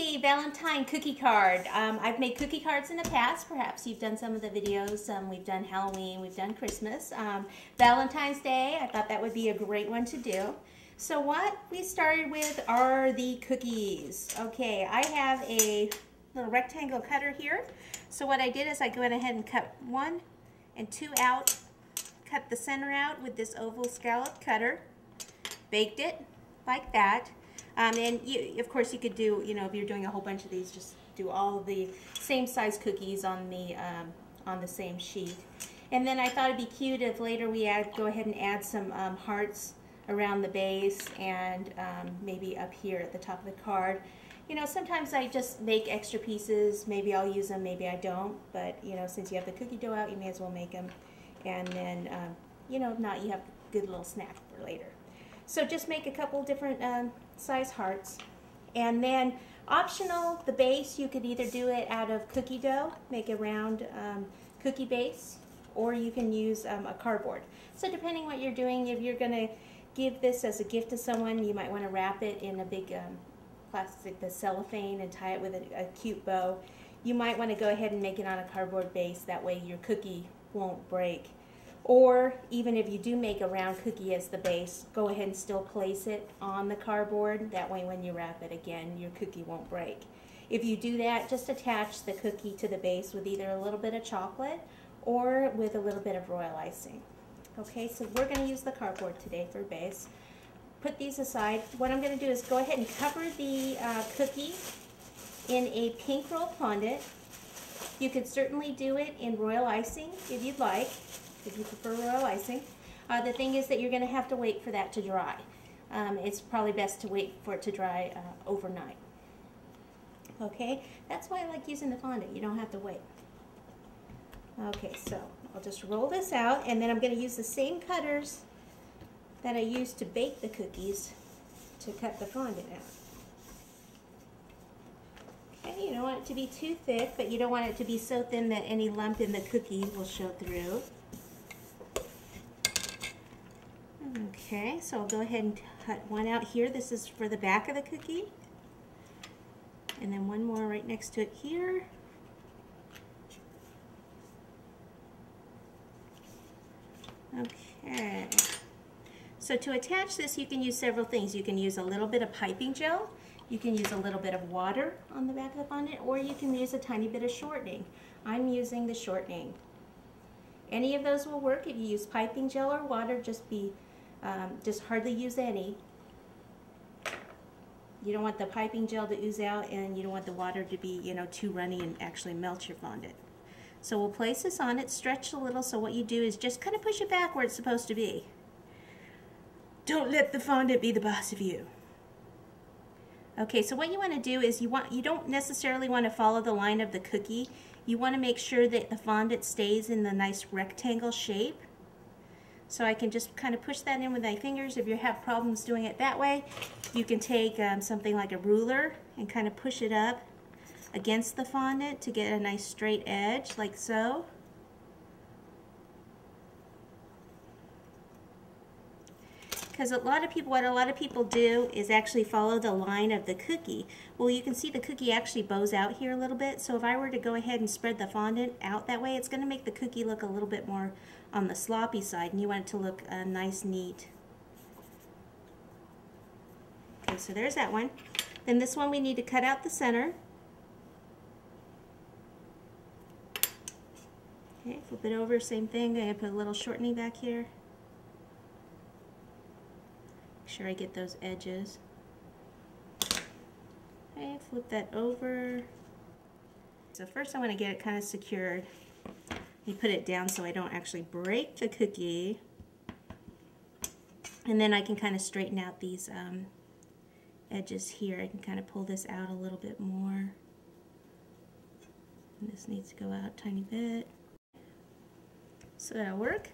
a Valentine cookie card. I've made cookie cards in the past. Perhaps you've done some of the videos. We've done Halloween, we've done Christmas. Valentine's Day, I thought that would be a great one to do. So what we started with are the cookies. Okay, I have a little rectangle cutter here. So what I did is I went ahead and cut 1 and 2 out, cut the center out with this oval scallop cutter, baked it like that. And of course you could do, if you're doing a whole bunch of these, just do all of the same size cookies on the same sheet. And then I thought it'd be cute if later we go ahead and add some hearts around the base and maybe up here at the top of the card. Sometimes I just make extra pieces. Maybe I'll use them, maybe I don't. But since you have the cookie dough out, you may as well make them. And then if not, you have a good little snack for later. So just make a couple different size hearts. And then optional, the base, you could either do it out of cookie dough, make a round cookie base, or you can use a cardboard. So depending what you're doing, if you're going to give this as a gift to someone, you might want to wrap it in a big plastic, the cellophane, and tie it with a cute bow. You might want to go ahead and make it on a cardboard base. That way your cookie won't break. Or even if you do make a round cookie as the base, go ahead and still place it on the cardboard. That way when you wrap it again, your cookie won't break. If you do that, just attach the cookie to the base with either a little bit of chocolate or with a little bit of royal icing. Okay, so we're going to use the cardboard today for base. Put these aside. What I'm going to do is go ahead and cover the cookie in a pink rolled fondant. You could certainly do it in royal icing if you'd like, if you prefer royal icing. The thing is that you're going to have to wait for that to dry. It's probably best to wait for it to dry overnight. Okay, that's why I like using the fondant. You don't have to wait. Okay, so I'll just roll this out, and then I'm going to use the same cutters that I used to bake the cookies to cut the fondant out. Okay, you don't want it to be too thick, but you don't want it to be so thin that any lump in the cookie will show through. Okay, so I'll go ahead and cut one out here. This is for the back of the cookie. And then one more right next to it here. Okay. So to attach this, you can use several things. You can use a little bit of piping gel. You can use a little bit of water on the back of the fondant, or you can use a tiny bit of shortening. I'm using the shortening. Any of those will work. If you use piping gel or water, just hardly use any. You don't want the piping gel to ooze out, and you don't want the water to be, too runny and actually melt your fondant. So we'll place this on it, stretch a little, so what you do is just kind of push it back where it's supposed to be. Don't let the fondant be the boss of you. Okay, so what you want to do is you don't necessarily want to follow the line of the cookie. You want to make sure that the fondant stays in the nice rectangle shape. So I can just kind of push that in with my fingers. If you have problems doing it that way, you can take something like a ruler and kind of push it up against the fondant to get a nice straight edge, like so. Because what a lot of people do is actually follow the line of the cookie. Well, you can see the cookie actually bows out here a little bit, so if I were to go ahead and spread the fondant out that way, it's going to make the cookie look a little bit more on the sloppy side, and you want it to look nice, neat. Okay, so there's that one. Then this one we need to cut out the center. Okay, flip it over, same thing. I'm going to put a little shortening back here. Make sure I get those edges. Okay, flip that over. So first I want to get it kind of secured. You put it down so I don't actually break the cookie. And then I can kind of straighten out these edges here. I can kind of pull this out a little bit more. And this needs to go out a tiny bit. So that'll work.